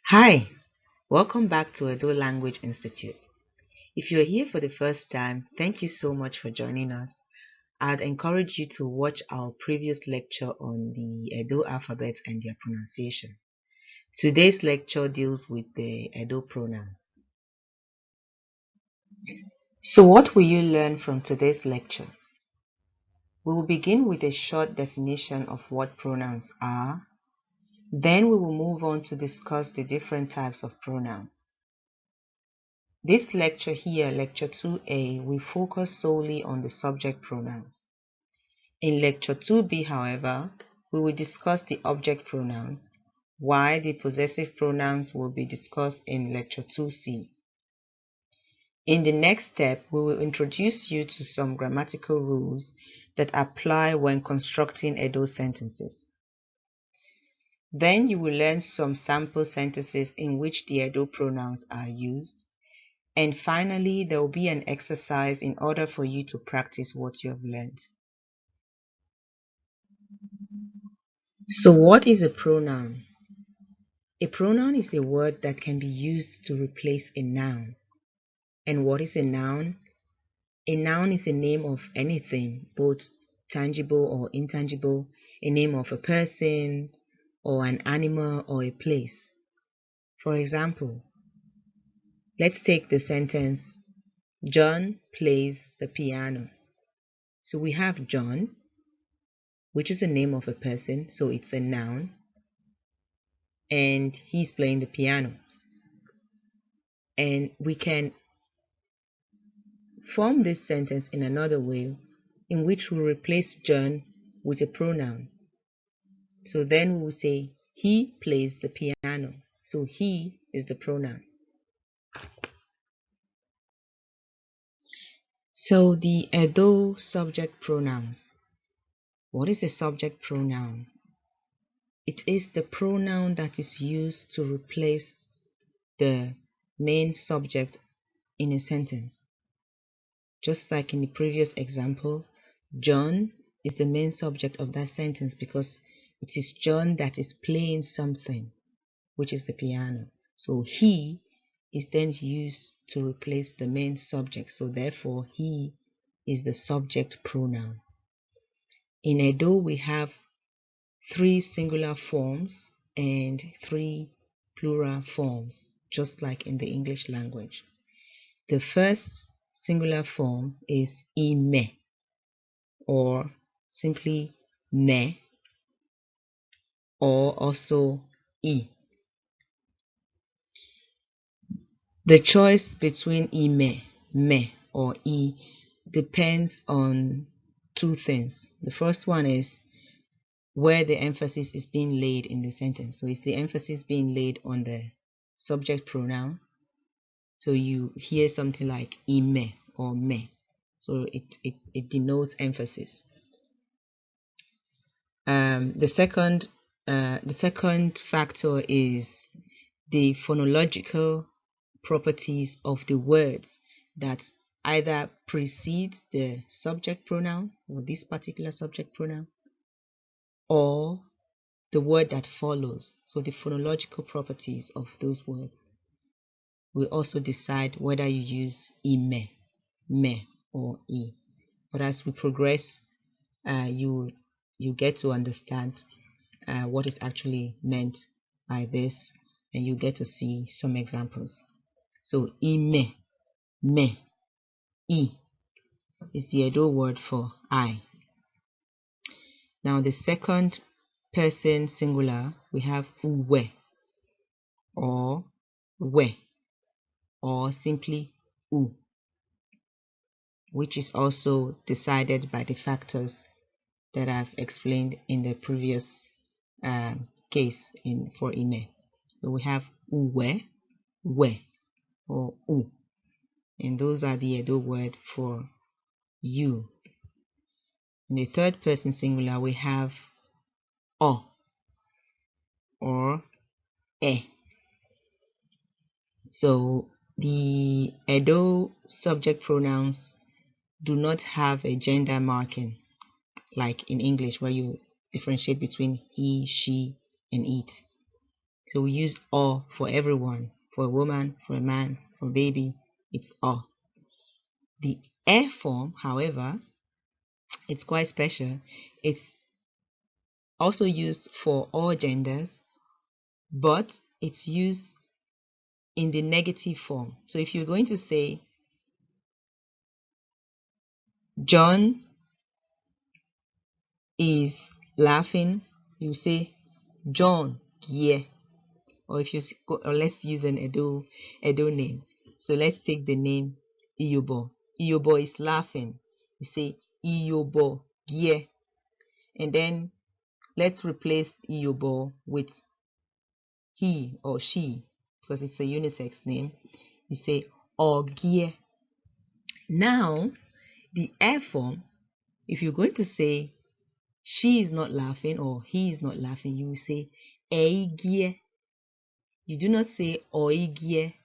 Hi, welcome back to Edo Language Institute. If you're here for the first time, thank you so much for joining us. I'd encourage you to watch our previous lecture on the Edo alphabet and their pronunciation. Today's lecture deals with the Edo pronouns. So what will you learn from today's lecture? We will begin with a short definition of what pronouns are. Then we will move on to discuss the different types of pronouns. This lecture here, lecture 2A, will focus solely on the subject pronouns. In lecture 2B, however, we will discuss the object pronouns, while the possessive pronouns will be discussed in lecture 2C. In the next step, we will introduce you to some grammatical rules that apply when constructing Edo sentences. Then you will learn some sample sentences in which the Edo pronouns are used. And finally, there will be an exercise in order for you to practice what you have learned. So what is a pronoun? A pronoun is a word that can be used to replace a noun. And what is a noun? A noun is a name of anything, both tangible or intangible, a name of a person, or an animal, or a place. For example, let's take the sentence, John plays the piano. So we have John, which is the name of a person, so it's a noun, and he's playing the piano. And we can form this sentence in another way, in which we replace John with a pronoun. So then we will say, he plays the piano. So he is the pronoun. So the Edo subject pronouns. What is a subject pronoun? It is the pronoun that is used to replace the main subject in a sentence. Just like in the previous example, John is the main subject of that sentence because it is John that is playing something, which is the piano. So he is then used to replace the main subject. So therefore, he is the subject pronoun. In Edo, we have 3 singular forms and 3 plural forms, just like in the English language. The first singular form is ime, or simply me, or also e. The choice between ime, me, or e depends on 2 things. The first one is where the emphasis is being laid in the sentence. So is the emphasis being laid on the subject pronoun? So you hear something like ime or me. So it denotes emphasis. The second factor is the phonological properties of the words that either precede the subject pronoun or this particular subject pronoun, or the word that follows. So the phonological properties of those words will also decide whether you use ime, me, or e. But as we progress, you get to understand what is actually meant by this, and you get to see some examples. So ime, me, e is the Edo word for I. Now the second person singular, we have uwe, or we, or simply u, which is also decided by the factors that I've explained in the previous case for ime. So we have uwe, we, or u, and those are the Edo word for you. In the third person singular, we have o, or e. So the Edo subject pronouns do not have a gender marking like in English, where you differentiate between he, she, and it. So we use or for everyone, for a woman, for a man, for a baby, it's or. The e form, however, it's quite special. It's also used for all genders, but it's used in the negative form. So if you're going to say John is laughing, you say John, yeah. Or if you go, or let's use an Edo name. So let's take the name Iyobo. Iyobo is laughing. You say Iyobo, yeah. And then let's replace Iyobo with he or she because it's a unisex name. You say Ogie. Now the air form, if you're going to say she is not laughing or he is not laughing, you will say Eigie. You do not say Oigie.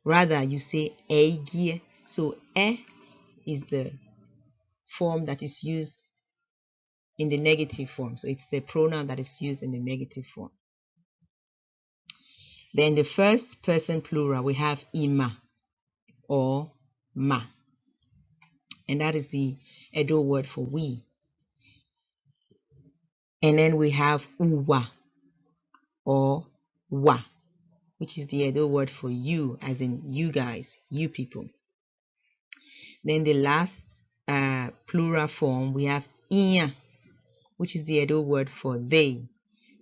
Rather, you say Eigie. So is the form that is used in the negative form. So it's the pronoun that is used in the negative form. Then the first person plural, we have ima or ma. And that is the Edo word for we. And then we have uwa or wa, which is the Edo word for you, as in you guys, you people. Then the last plural form, we have iya, which is the Edo word for they.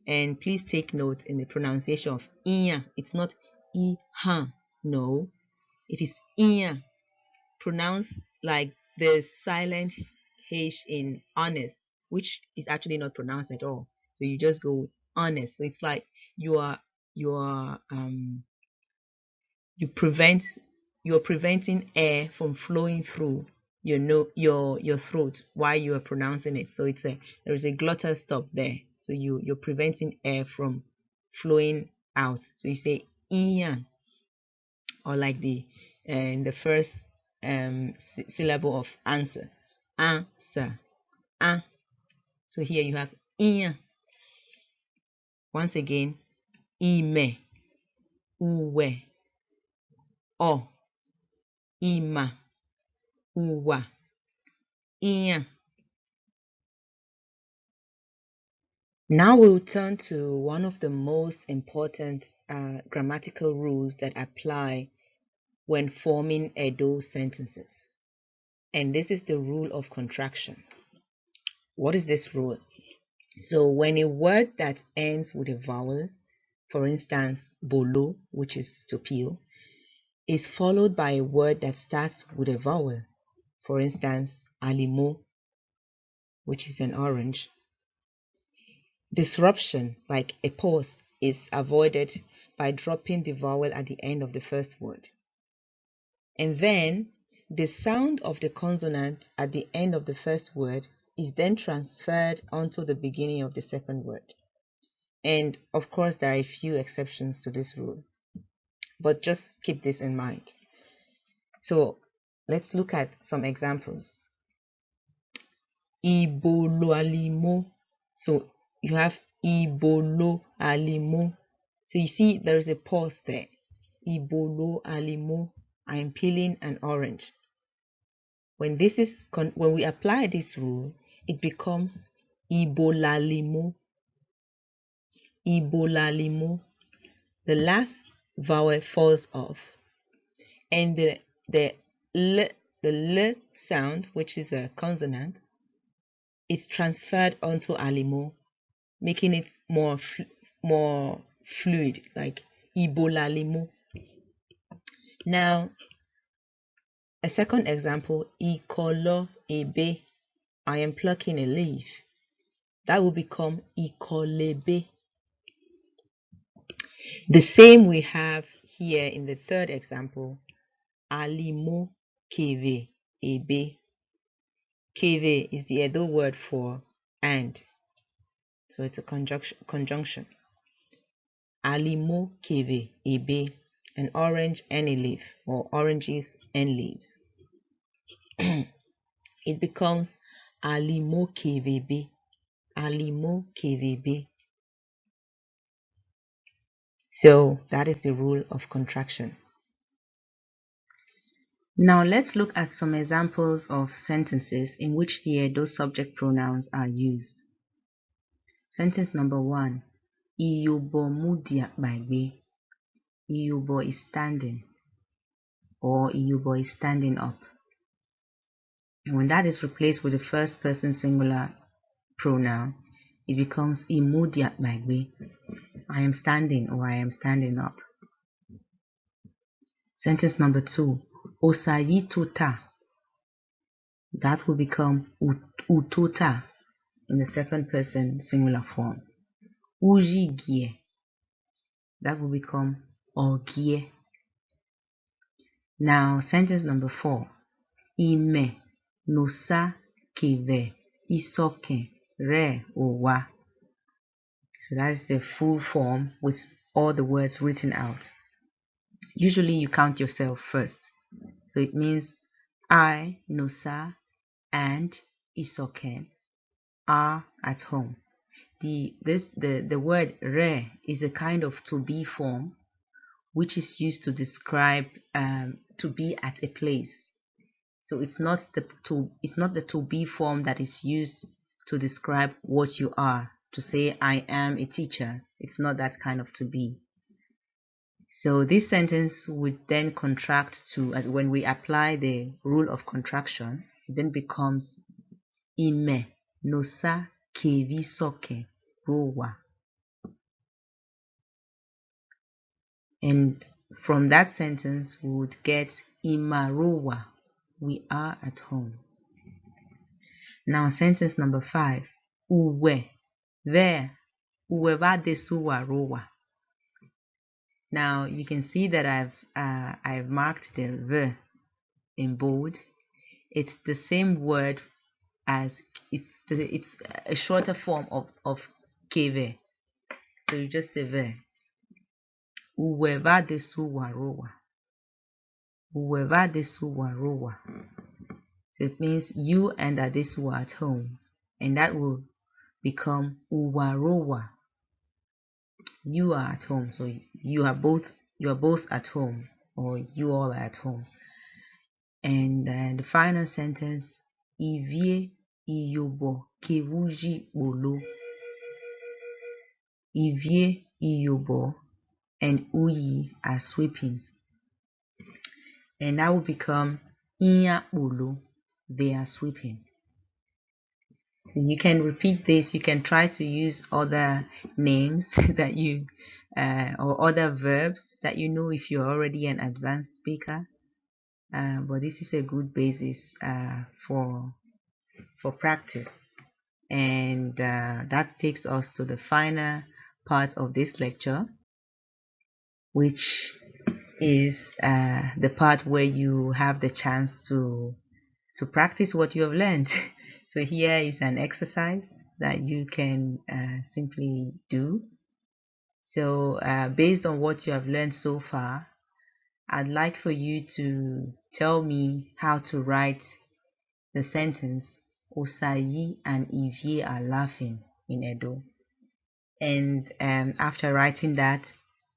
And please take note in the pronunciation of iya. It's not iha, no, it is iya, pronounced like the silent H in honest, which is actually not pronounced at all. So you just go honest. So it's like you are you are you prevent you're preventing air from flowing through your throat while you are pronouncing it. So there is a glottal stop there. So you're preventing air from flowing out. So you say ian, or like the in the first syllable of answer, answer, ah. So here you have ian. Once again, ime, uwe, o, ima, uwa, ian. Now we'll turn to one of the most important grammatical rules that apply when forming Edo sentences. And this is the rule of contraction. What is this rule? So when a word that ends with a vowel, for instance, bolo, which is to peel, is followed by a word that starts with a vowel, for instance, alimo, which is an orange, disruption, like a pause, is avoided by dropping the vowel at the end of the first word. And then the sound of the consonant at the end of the first word is then transferred onto the beginning of the second word. And of course, there are a few exceptions to this rule, but just keep this in mind. So let's look at some examples. Ibolo alimo. So you have Ibolo alimo. So you see there is a pause there. Ibolo alimo. I'm peeling an orange. When we apply this rule, it becomes Ibolalimo. Ibolalimo. The last vowel falls off, and the l sound, which is a consonant, is transferred onto alimo, making it more fluid, like Ibolalimo. Now, a second example, Ikolo ebe. I am plucking a leaf. That will become Ikolebe. The same we have here in the third example, Alimo keve ebe. Keve is the Edo word for and. So it's a conjunction. Alimo keve ebe. An orange and a leaf, or oranges and leaves. It becomes Alimo kevebe. Alimo kevebe. So that is the rule of contraction. Now let's look at some examples of sentences in which the Edo subject pronouns are used. Sentence number 1. Iyobo mudia bagbe. Iyobo is standing, or Iyobo is standing up. And when that is replaced with the first person singular pronoun, it becomes imudia bagbe. I am standing, or I am standing up. Sentence number 2. Osayi tota. That will become utota in the second person singular form. Uji gie. That will become ogie. Now, sentence number 4. Ime nosa keve isoke re owa. So that is the full form with all the words written out. Usually you count yourself first. So it means I, Nosa, and Isoken are at home. The word re is a kind of to be form which is used to describe to be at a place. So it's not the to be form that is used to describe what you are. To say I am a teacher, it's not that kind of to be. So this sentence would then contract to, as when we apply the rule of contraction, it then becomes ime nosa kevi soke rowa. And from that sentence we would get imarowa, we are at home. Now sentence number 5. Uwe, there, uwe va desuwa rowa. Now you can see that I've marked the v in bold. It's the same word as it's a shorter form of keve. So you just say ve. Uweva desu warowa. Uweva desu warowa. So it means you and Adesu are at home, and that will become uwarowa. You are at home, so you are both at home, or you all are at home. And the final sentence, Ivie iyobo kewuji olo. Ivie iyobo and uyi are sweeping. And that will become Inya olo, they are sweeping. So you can repeat this. You can try to use other names that you or other verbs that you know if you're already an advanced speaker. But this is a good basis for practice. And that takes us to the final part of this lecture, which is the part where you have the chance to practice what you have learned. So here is an exercise that you can simply do. So based on what you have learned so far, I'd like for you to tell me how to write the sentence Osayi and Ivie are laughing in Edo. And after writing that,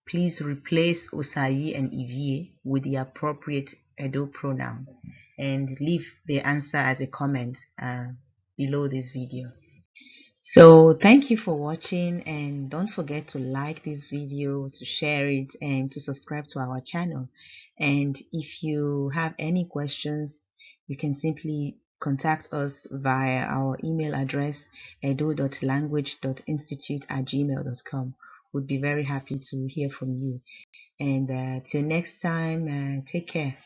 please replace Osayi and Ivie with the appropriate Edo pronoun and leave the answer as a comment below this video. So thank you for watching, and don't forget to like this video, to share it, and to subscribe to our channel. And if you have any questions, you can simply contact us via our email address edo.language.institute@gmail.com. We'd be very happy to hear from you. And till next time, take care.